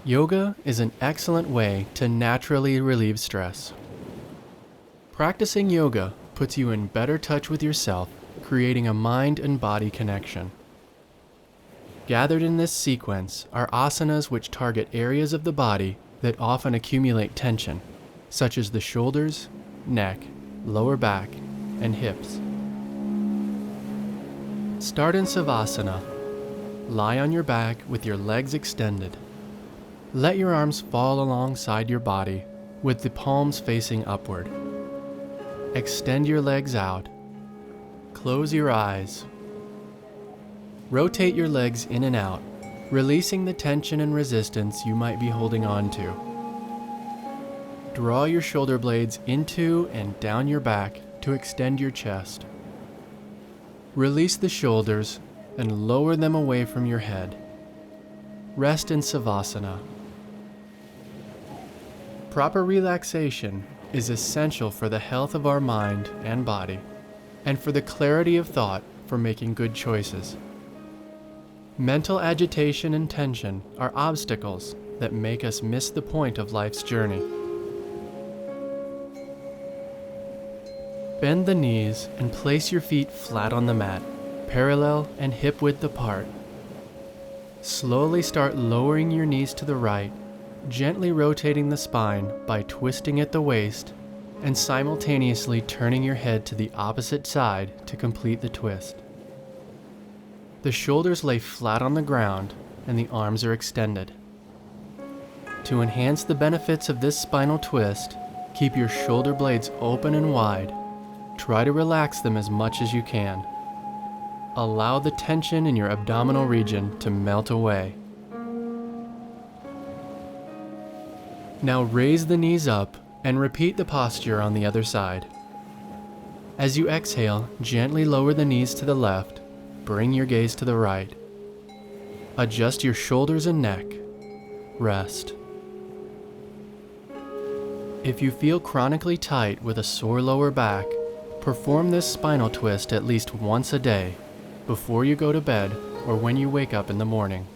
Yoga is an excellent way to naturally relieve stress. Practicing yoga puts you in better touch with yourself, creating a mind and body connection. Gathered in this sequence are asanas which target areas of the body that often accumulate tension, such as the shoulders, neck, lower back, and hips. Start in Savasana. Lie on your back with your legs extended. Let your arms fall alongside your body with the palms facing upward. Extend your legs out. Close your eyes. Rotate your legs in and out, releasing the tension and resistance you might be holding on to. Draw your shoulder blades into and down your back to extend your chest. Release the shoulders and lower them away from your head. Rest in Savasana. Proper relaxation is essential for the health of our mind and body, and for the clarity of thought for making good choices. Mental agitation and tension are obstacles that make us miss the point of life's journey. Bend the knees and place your feet flat on the mat, parallel and hip width apart. Slowly start lowering your knees to the right, gently rotating the spine by twisting at the waist and simultaneously turning your head to the opposite side to complete the twist. The shoulders lay flat on the ground and the arms are extended. To enhance the benefits of this spinal twist, keep your shoulder blades open and wide. Try to relax them as much as you can. Allow the tension in your abdominal region to melt away. Now raise the knees up and repeat the posture on the other side. As you exhale, gently lower the knees to the left. Bring your gaze to the right. Adjust your shoulders and neck. Rest. If you feel chronically tight with a sore lower back, perform this spinal twist at least once a day, before you go to bed or when you wake up in the morning.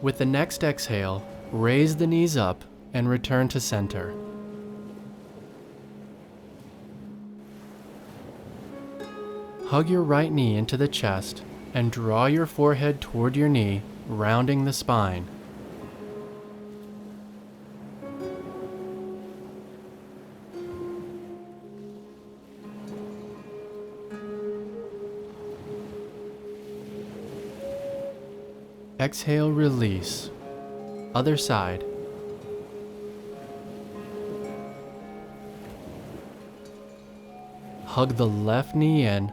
With the next exhale, raise the knees up and return to center. Hug your right knee into the chest and draw your forehead toward your knee, rounding the spine. Exhale, release. Other side. Hug the left knee in.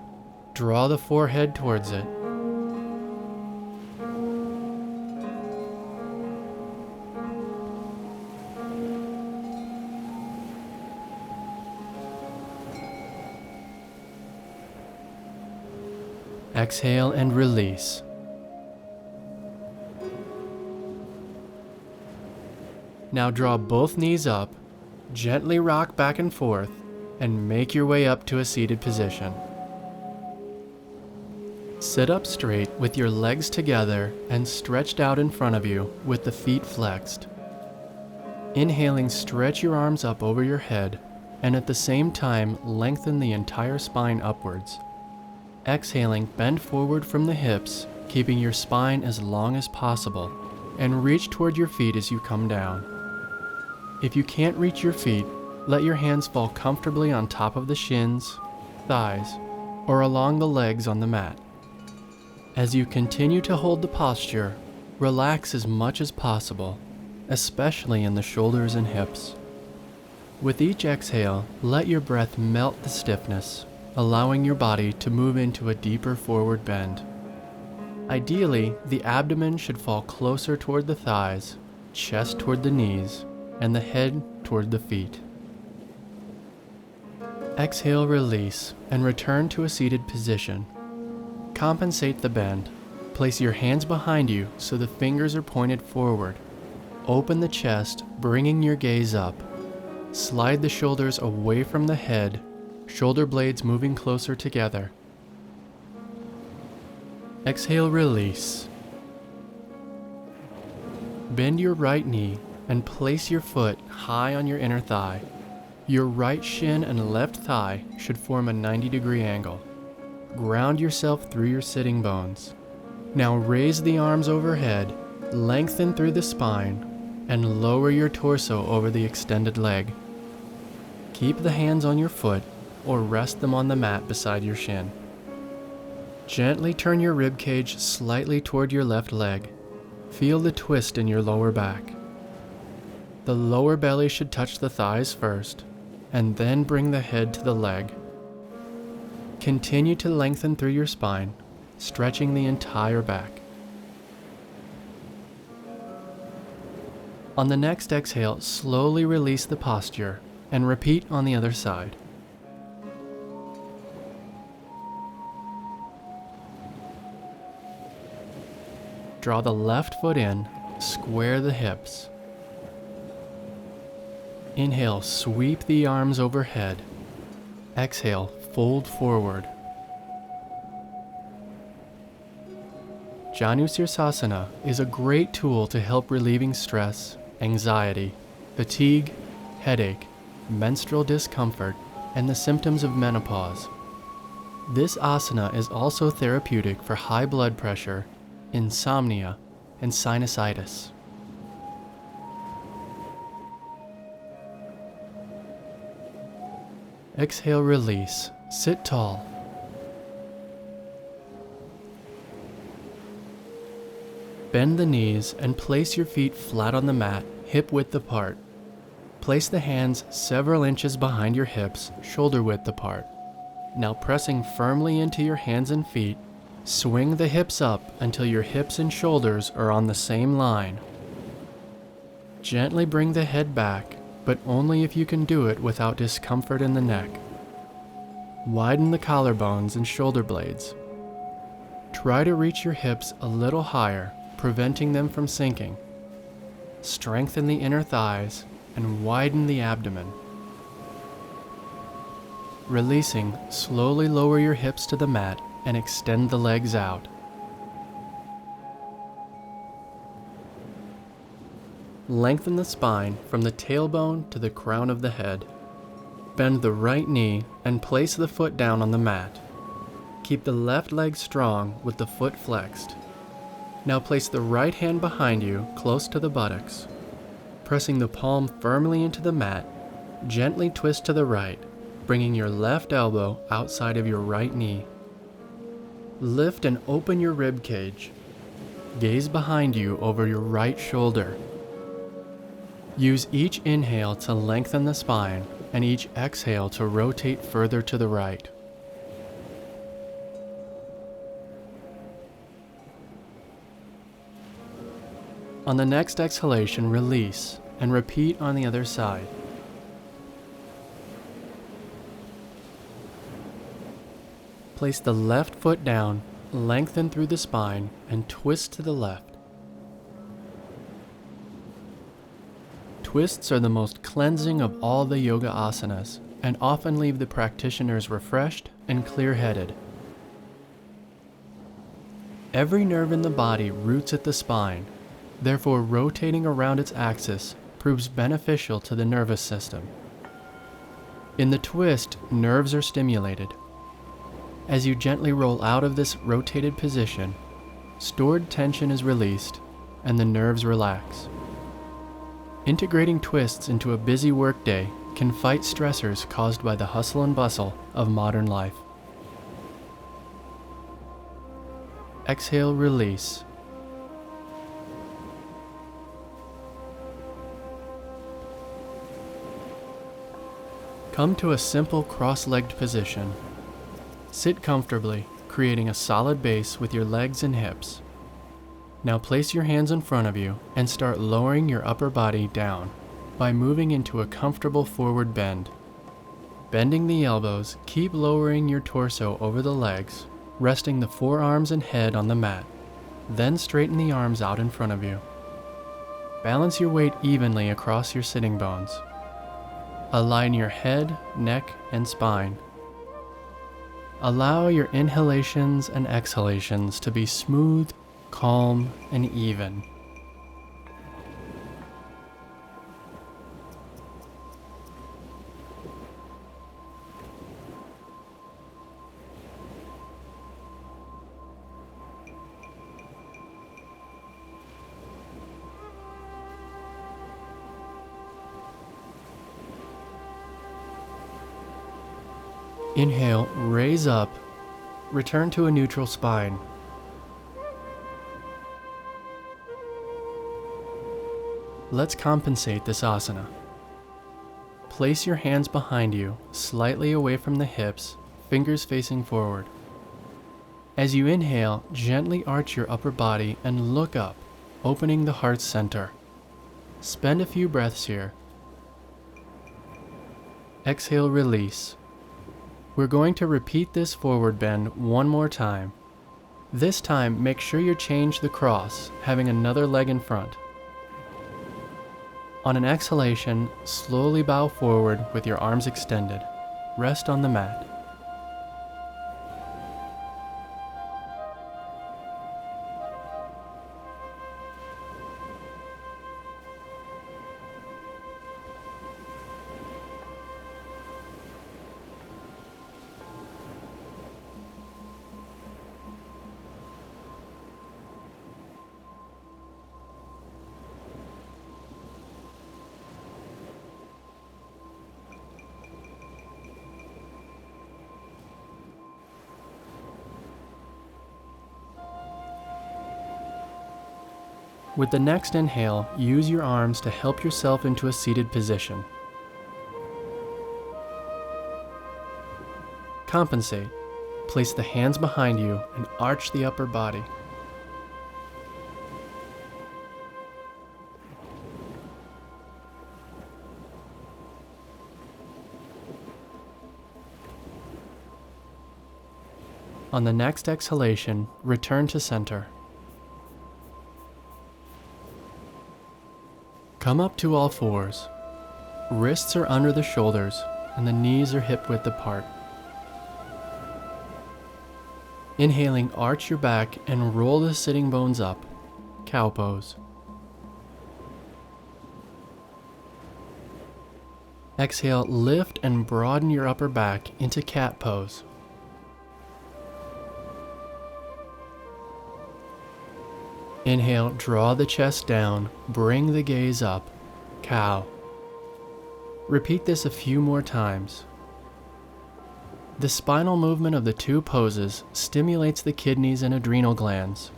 Draw the forehead towards it. Exhale and release. Now draw both knees up, gently rock back and forth, and make your way up to a seated position. Sit up straight with your legs together and stretched out in front of you with the feet flexed. Inhaling, stretch your arms up over your head, and at the same time lengthen the entire spine upwards. Exhaling, bend forward from the hips, keeping your spine as long as possible, and reach toward your feet as you come down. If you can't reach your feet, let your hands fall comfortably on top of the shins, thighs, or along the legs on the mat. As you continue to hold the posture, relax as much as possible, especially in the shoulders and hips. With each exhale, let your breath melt the stiffness, allowing your body to move into a deeper forward bend. Ideally, the abdomen should fall closer toward the thighs, chest toward the knees, and the head toward the feet. Exhale, release, and return to a seated position. Compensate the bend. Place your hands behind you so the fingers are pointed forward. Open the chest, bringing your gaze up. Slide the shoulders away from the head, shoulder blades moving closer together. Exhale, release. Bend your right knee and place your foot high on your inner thigh. Your right shin and left thigh should form a 90-degree angle. Ground yourself through your sitting bones. Now raise the arms overhead, lengthen through the spine, and lower your torso over the extended leg. Keep the hands on your foot or rest them on the mat beside your shin. Gently turn your rib cage slightly toward your left leg. Feel the twist in your lower back. The lower belly should touch the thighs first, and then bring the head to the leg. Continue to lengthen through your spine, stretching the entire back. On the next exhale, slowly release the posture and repeat on the other side. Draw the left foot in, square the hips. Inhale, sweep the arms overhead. Exhale, fold forward. Janusirsasana is a great tool to help relieving stress, anxiety, fatigue, headache, menstrual discomfort, and the symptoms of menopause. This asana is also therapeutic for high blood pressure, insomnia, and sinusitis. Exhale, release. Sit tall. Bend the knees and place your feet flat on the mat, hip width apart. Place the hands several inches behind your hips, shoulder width apart. Now pressing firmly into your hands and feet, swing the hips up until your hips and shoulders are on the same line. Gently bring the head back, but only if you can do it without discomfort in the neck. Widen the collarbones and shoulder blades. Try to reach your hips a little higher, preventing them from sinking. Strengthen the inner thighs and widen the abdomen. Releasing, slowly lower your hips to the mat and extend the legs out. Lengthen the spine from the tailbone to the crown of the head. Bend the right knee and place the foot down on the mat. Keep the left leg strong with the foot flexed. Now place the right hand behind you, close to the buttocks. Pressing the palm firmly into the mat, gently twist to the right, bringing your left elbow outside of your right knee. Lift and open your rib cage. Gaze behind you over your right shoulder. Use each inhale to lengthen the spine and each exhale to rotate further to the right. On the next exhalation, release and repeat on the other side. Place the left foot down, lengthen through the spine, and twist to the left. Twists are the most cleansing of all the yoga asanas and often leave the practitioners refreshed and clear-headed. Every nerve in the body roots at the spine, therefore rotating around its axis proves beneficial to the nervous system. In the twist, nerves are stimulated. As you gently roll out of this rotated position, stored tension is released and the nerves relax. Integrating twists into a busy workday can fight stressors caused by the hustle and bustle of modern life. Exhale, release. Come to a simple cross-legged position. Sit comfortably, creating a solid base with your legs and hips. Now place your hands in front of you and start lowering your upper body down by moving into a comfortable forward bend. Bending the elbows, keep lowering your torso over the legs, resting the forearms and head on the mat. Then straighten the arms out in front of you. Balance your weight evenly across your sitting bones. Align your head, neck, and spine. Allow your inhalations and exhalations to be smooth, calm, and even. Inhale, raise up, return to a neutral spine. Let's compensate this asana. Place your hands behind you, slightly away from the hips, fingers facing forward. As you inhale, gently arch your upper body and look up, opening the heart center. Spend a few breaths here. Exhale, release. We're going to repeat this forward bend one more time. This time, make sure you change the cross, having another leg in front. On an exhalation, slowly bow forward with your arms extended. Rest on the mat. With the next inhale, use your arms to help yourself into a seated position. Compensate. Place the hands behind you and arch the upper body. On the next exhalation, return to center. Come up to all fours. Wrists are under the shoulders and the knees are hip width apart. Inhaling, arch your back and roll the sitting bones up. Cow pose. Exhale, lift and broaden your upper back into cat pose. Inhale, draw the chest down, bring the gaze up, cow. Repeat this a few more times. The spinal movement of the two poses stimulates the kidneys and adrenal glands.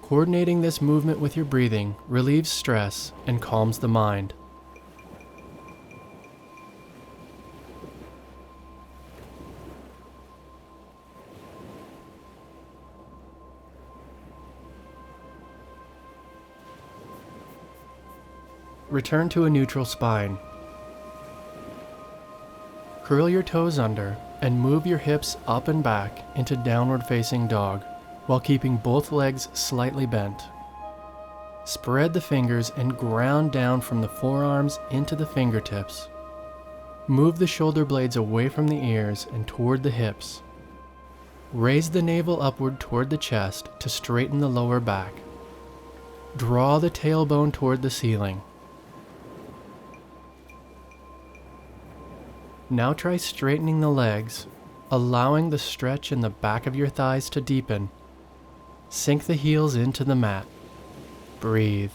Coordinating this movement with your breathing relieves stress and calms the mind. Return to a neutral spine. Curl your toes under and move your hips up and back into downward facing dog while keeping both legs slightly bent. Spread the fingers and ground down from the forearms into the fingertips. Move the shoulder blades away from the ears and toward the hips. Raise the navel upward toward the chest to straighten the lower back. Draw the tailbone toward the ceiling. Now try straightening the legs, allowing the stretch in the back of your thighs to deepen. Sink the heels into the mat. Breathe.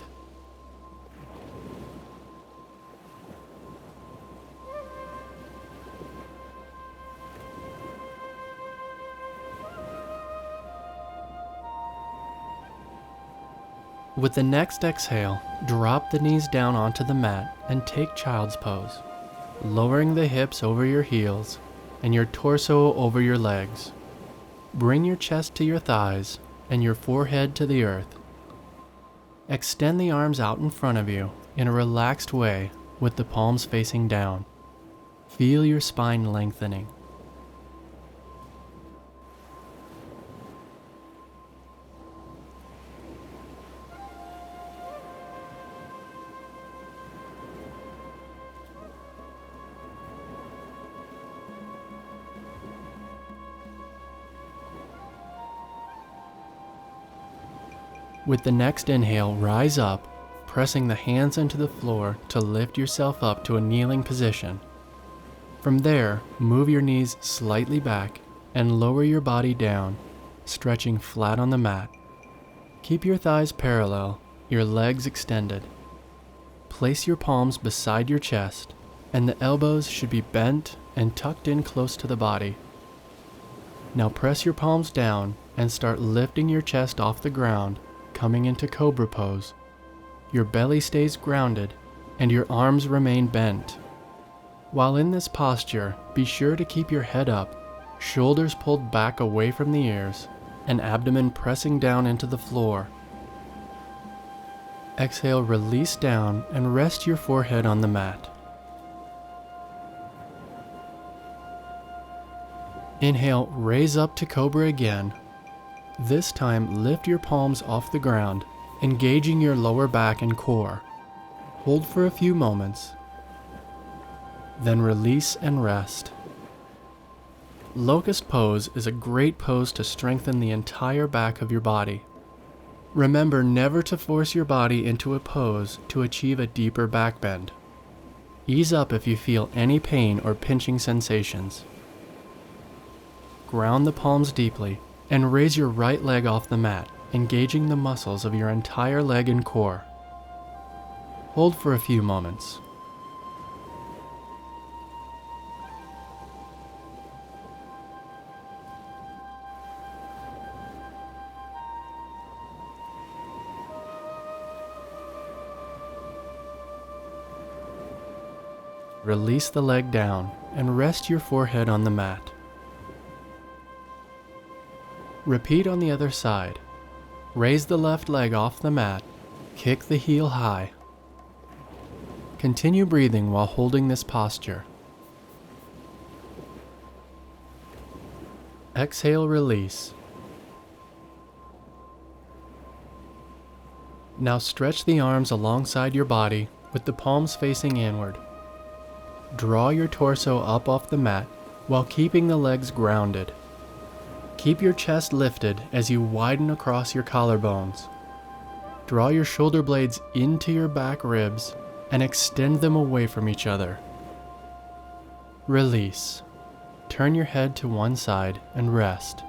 With the next exhale, drop the knees down onto the mat and take child's pose, lowering the hips over your heels and your torso over your legs. Bring your chest to your thighs and your forehead to the earth. Extend the arms out in front of you in a relaxed way with the palms facing down. Feel your spine lengthening. With the next inhale, rise up, pressing the hands into the floor to lift yourself up to a kneeling position. From there, move your knees slightly back and lower your body down, stretching flat on the mat. Keep your thighs parallel, your legs extended. Place your palms beside your chest, and the elbows should be bent and tucked in close to the body. Now press your palms down and start lifting your chest off the ground, coming into Cobra pose. Your belly stays grounded and your arms remain bent. While in this posture, be sure to keep your head up, shoulders pulled back away from the ears, and abdomen pressing down into the floor. Exhale, release down and rest your forehead on the mat. Inhale, raise up to Cobra again. This time, lift your palms off the ground, engaging your lower back and core. Hold for a few moments, then release and rest. Locust pose is a great pose to strengthen the entire back of your body. Remember never to force your body into a pose to achieve a deeper back bend. Ease up if you feel any pain or pinching sensations. Ground the palms deeply and raise your right leg off the mat, engaging the muscles of your entire leg and core. Hold for a few moments. Release the leg down and rest your forehead on the mat. Repeat on the other side. Raise the left leg off the mat, kick the heel high. Continue breathing while holding this posture. Exhale, release. Now stretch the arms alongside your body with the palms facing inward. Draw your torso up off the mat while keeping the legs grounded. Keep your chest lifted as you widen across your collarbones. Draw your shoulder blades into your back ribs and extend them away from each other. Release. Turn your head to one side and rest.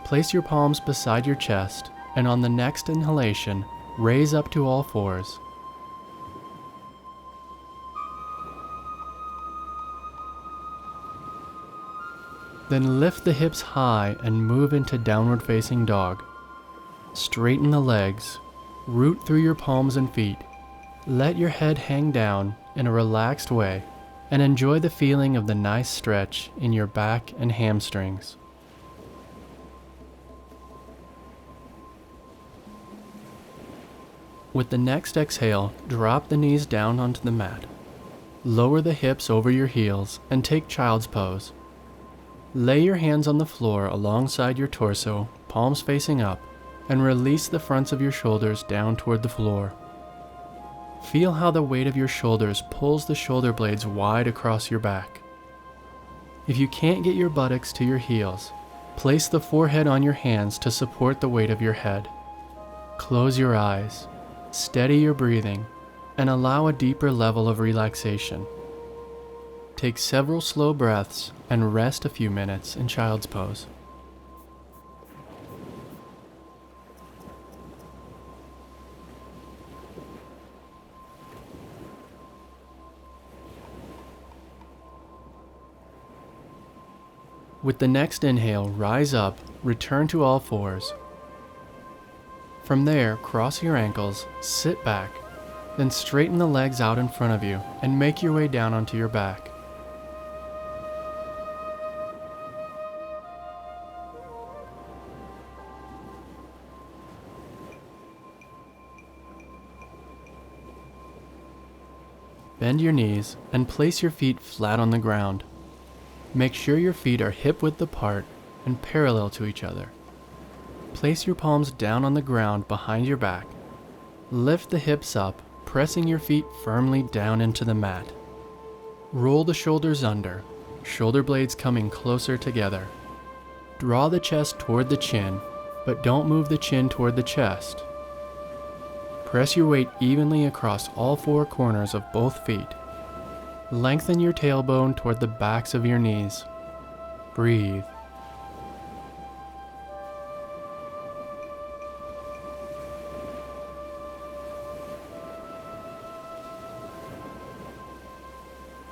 Place your palms beside your chest, and on the next inhalation, raise up to all fours. Then lift the hips high and move into downward facing dog. Straighten the legs, root through your palms and feet. Let your head hang down in a relaxed way and enjoy the feeling of the nice stretch in your back and hamstrings. With the next exhale, drop the knees down onto the mat. Lower the hips over your heels and take child's pose. Lay your hands on the floor alongside your torso, palms facing up, and release the fronts of your shoulders down toward the floor. Feel how the weight of your shoulders pulls the shoulder blades wide across your back. If you can't get your buttocks to your heels, place the forehead on your hands to support the weight of your head. Close your eyes, steady your breathing, and allow a deeper level of relaxation. Take several slow breaths and rest a few minutes in child's pose. With the next inhale, rise up, return to all fours. From there, cross your ankles, sit back, then straighten the legs out in front of you and make your way down onto your back. Bend your knees and place your feet flat on the ground. Make sure your feet are hip-width apart and parallel to each other. Place your palms down on the ground behind your back. Lift the hips up, pressing your feet firmly down into the mat. Roll the shoulders under, shoulder blades coming closer together. Draw the chest toward the chin, but don't move the chin toward the chest. Press your weight evenly across all four corners of both feet. Lengthen your tailbone toward the backs of your knees. Breathe.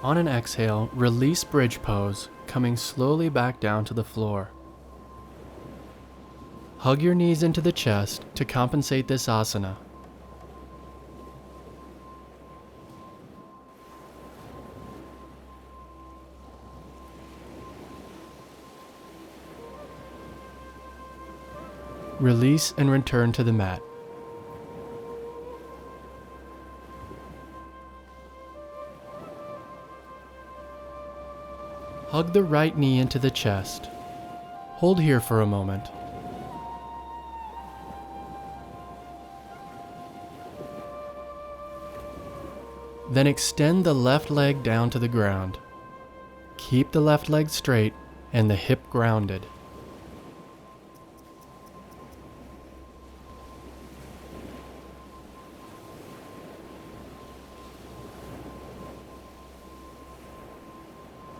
On an exhale, release bridge pose, coming slowly back down to the floor. Hug your knees into the chest to compensate this asana. Release and return to the mat. Hug the right knee into the chest. Hold here for a moment. Then extend the left leg down to the ground. Keep the left leg straight and the hip grounded.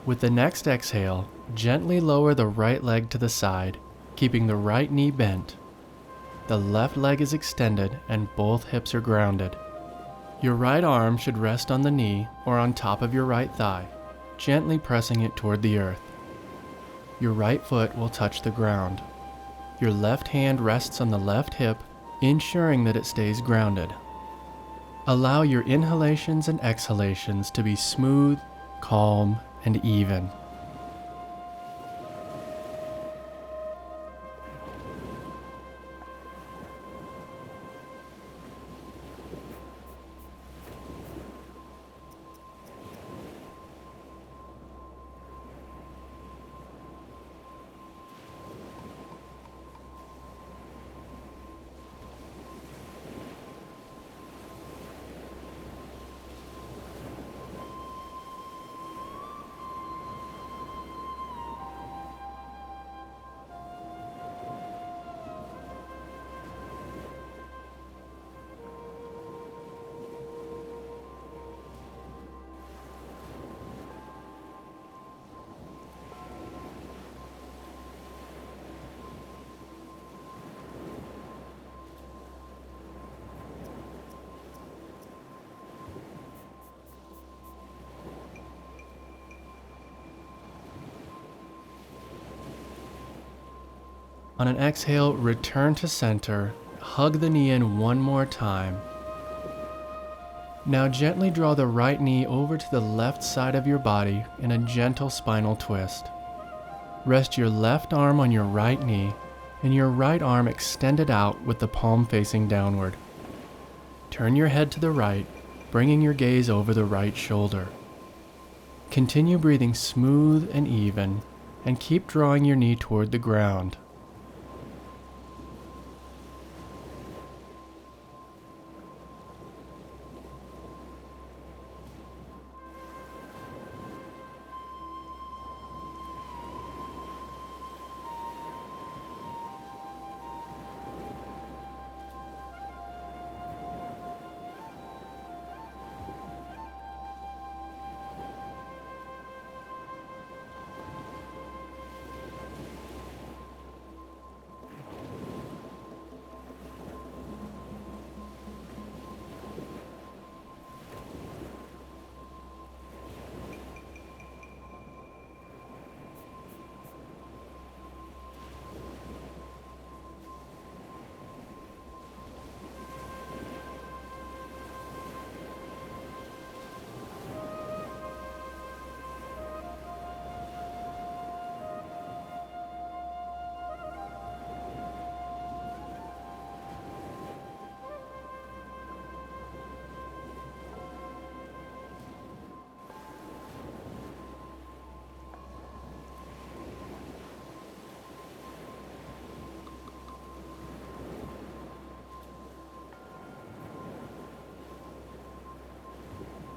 With the next exhale, gently lower the right leg to the side, keeping the right knee bent. The left leg is extended and both hips are grounded. Your right arm should rest on the knee or on top of your right thigh, gently pressing it toward the earth. Your right foot will touch the ground. Your left hand rests on the left hip, ensuring that it stays grounded. Allow your inhalations and exhalations to be smooth, calm, and even. On an exhale, return to center, hug the knee in one more time. Now gently draw the right knee over to the left side of your body in a gentle spinal twist. Rest your left arm on your right knee and your right arm extended out with the palm facing downward. Turn your head to the right, bringing your gaze over the right shoulder. Continue breathing smooth and even, and keep drawing your knee toward the ground.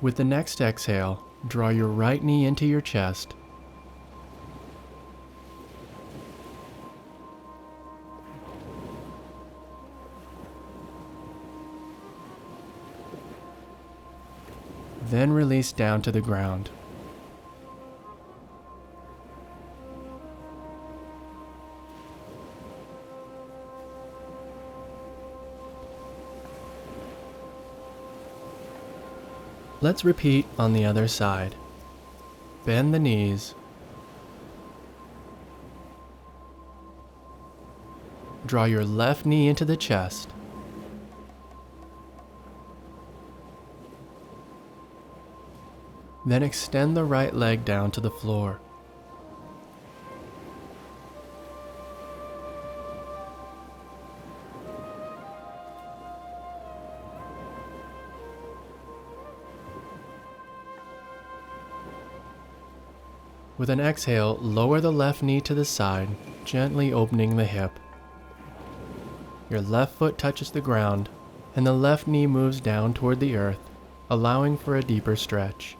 With the next exhale, draw your right knee into your chest, then release down to the ground. Let's repeat on the other side. Bend the knees. Draw your left knee into the chest. Then extend the right leg down to the floor. With an exhale, lower the left knee to the side, gently opening the hip. Your left foot touches the ground, and the left knee moves down toward the earth, allowing for a deeper stretch.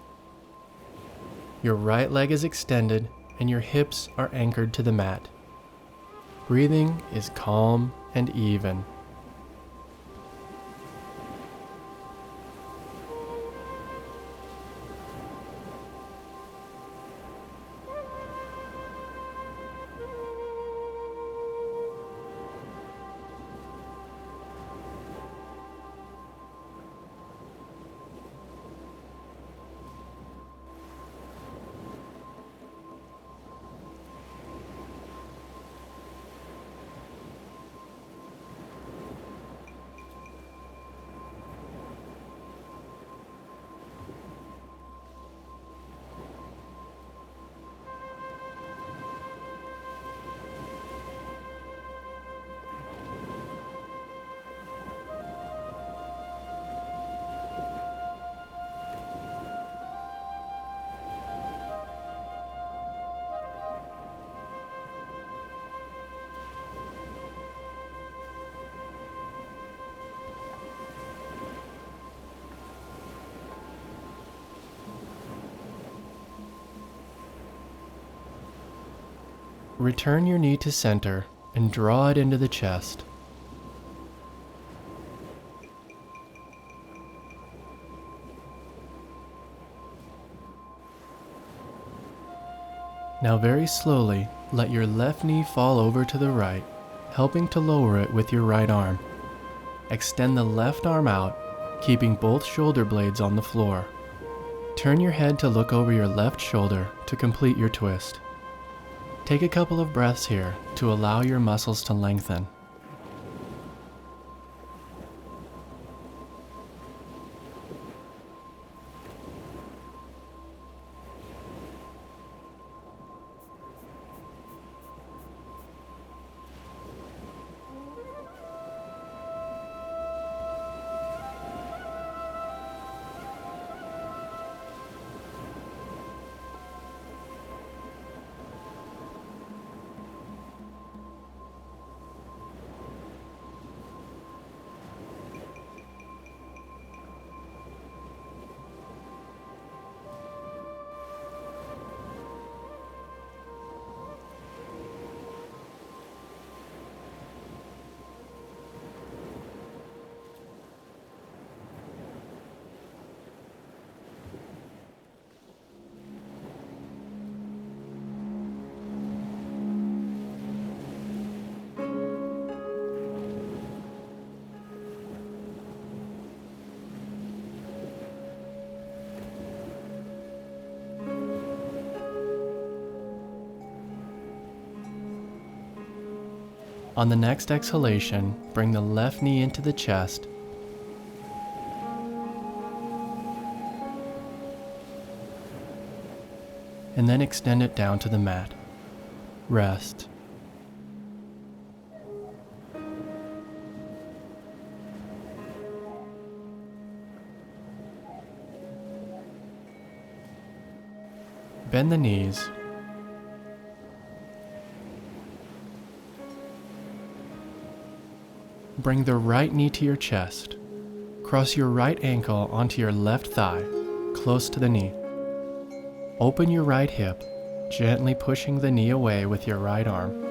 Your right leg is extended, and your hips are anchored to the mat. Breathing is calm and even. Return your knee to center and draw it into the chest. Now very slowly, let your left knee fall over to the right, helping to lower it with your right arm. Extend the left arm out, keeping both shoulder blades on the floor. Turn your head to look over your left shoulder to complete your twist. Take a couple of breaths here to allow your muscles to lengthen. On the next exhalation, bring the left knee into the chest. And then extend it down to the mat. Rest. Bend the knees. Bring the right knee to your chest. Cross your right ankle onto your left thigh, close to the knee. Open your right hip, gently pushing the knee away with your right arm.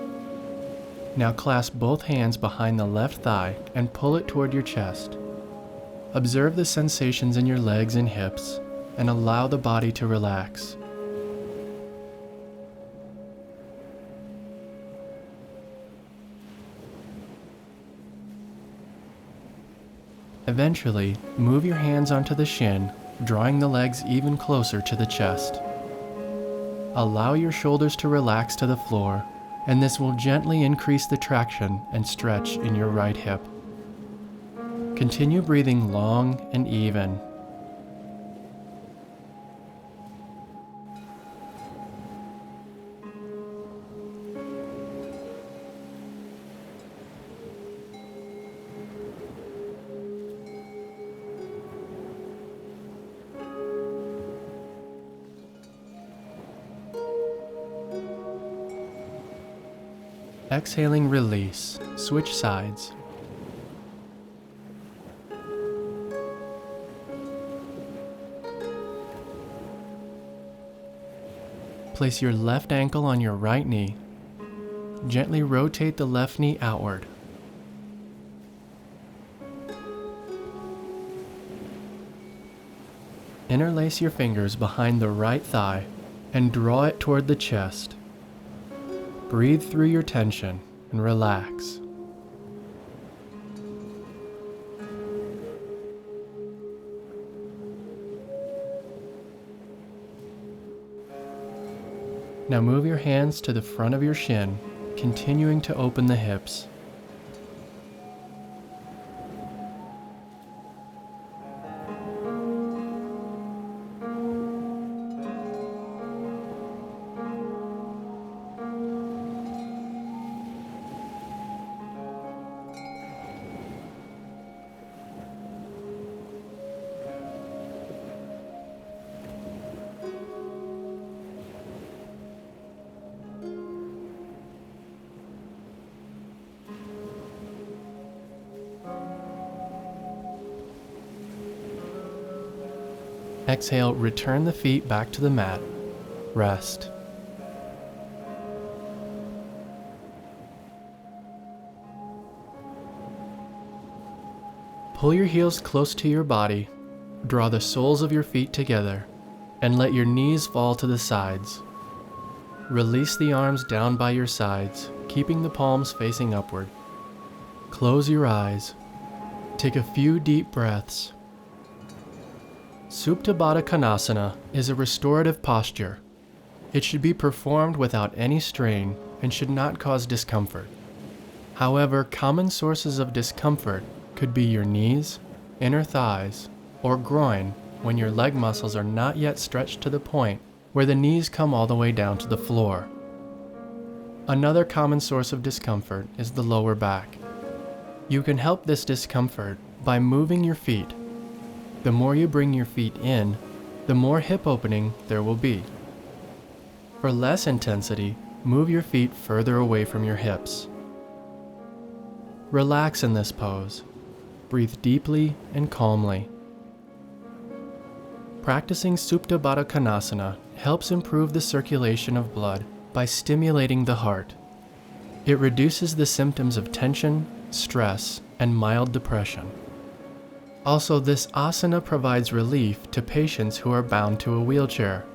Now clasp both hands behind the left thigh and pull it toward your chest. Observe the sensations in your legs and hips, and allow the body to relax. Eventually, move your hands onto the shin, drawing the legs even closer to the chest. Allow your shoulders to relax to the floor, and this will gently increase the traction and stretch in your right hip. Continue breathing long and even. Exhaling, release. Switch sides. Place your left ankle on your right knee. Gently rotate the left knee outward. Interlace your fingers behind the right thigh and draw it toward the chest. Breathe through your tension and relax. Now move your hands to the front of your shin, continuing to open the hips. Exhale, return the feet back to the mat. Rest. Pull your heels close to your body, draw the soles of your feet together, and let your knees fall to the sides. Release the arms down by your sides, keeping the palms facing upward. Close your eyes. Take a few deep breaths. Supta Baddha Konasana is a restorative posture. It should be performed without any strain and should not cause discomfort. However, common sources of discomfort could be your knees, inner thighs, or groin when your leg muscles are not yet stretched to the point where the knees come all the way down to the floor. Another common source of discomfort is the lower back. You can help this discomfort by moving your feet. The more you bring your feet in, the more hip opening there will be. For less intensity, move your feet further away from your hips. Relax in this pose. Breathe deeply and calmly. Practicing Supta Baddha Konasana helps improve the circulation of blood by stimulating the heart. It reduces the symptoms of tension, stress, and mild depression. Also, this asana provides relief to patients who are bound to a wheelchair.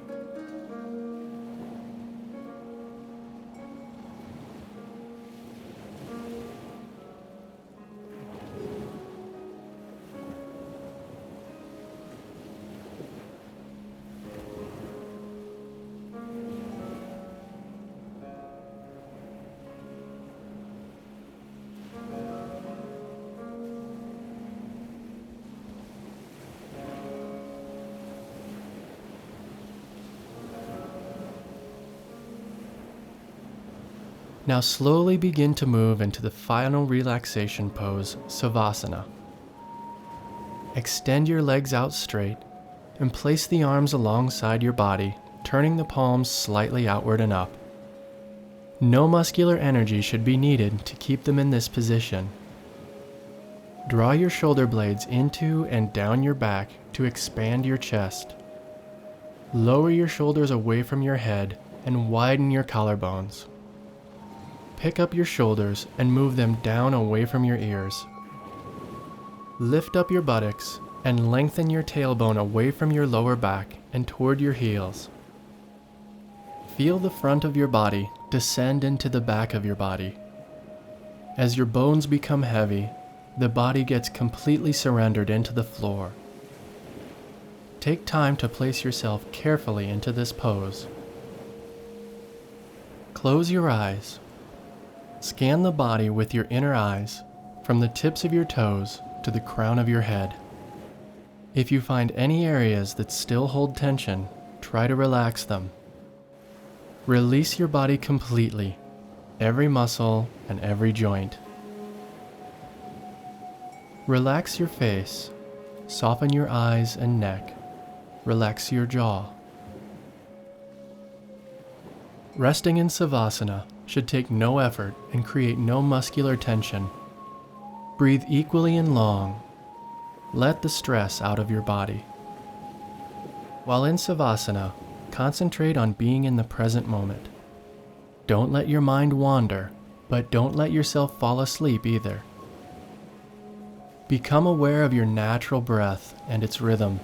Now slowly begin to move into the final relaxation pose, Savasana. Extend your legs out straight and place the arms alongside your body, turning the palms slightly outward and up. No muscular energy should be needed to keep them in this position. Draw your shoulder blades into and down your back to expand your chest. Lower your shoulders away from your head and widen your collarbones. Pick up your shoulders and move them down away from your ears. Lift up your buttocks and lengthen your tailbone away from your lower back and toward your heels. Feel the front of your body descend into the back of your body. As your bones become heavy, the body gets completely surrendered into the floor. Take time to place yourself carefully into this pose. Close your eyes. Scan the body with your inner eyes from the tips of your toes to the crown of your head. If you find any areas that still hold tension, try to relax them. Release your body completely, every muscle and every joint. Relax your face, soften your eyes and neck, relax your jaw. Resting in Savasana should take no effort and create no muscular tension. Breathe equally and long. Let the stress out of your body. While in Savasana, concentrate on being in the present moment. Don't let your mind wander, but don't let yourself fall asleep either. Become aware of your natural breath and its rhythm.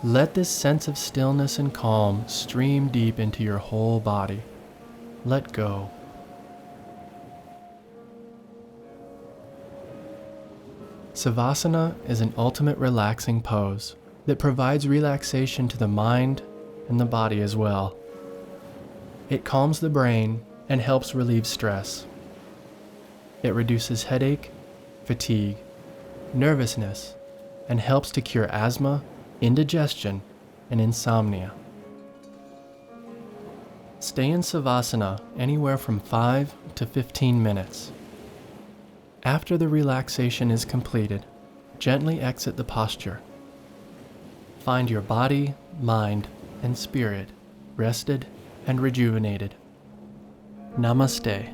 Let this sense of stillness and calm stream deep into your whole body. Let go. Savasana is an ultimate relaxing pose that provides relaxation to the mind and the body as well. It calms the brain and helps relieve stress. It reduces headache, fatigue, nervousness, and helps to cure asthma, indigestion, and insomnia. Stay in Savasana anywhere from 5 to 15 minutes. After the relaxation is completed, gently exit the posture. Find your body, mind, and spirit rested and rejuvenated. Namaste.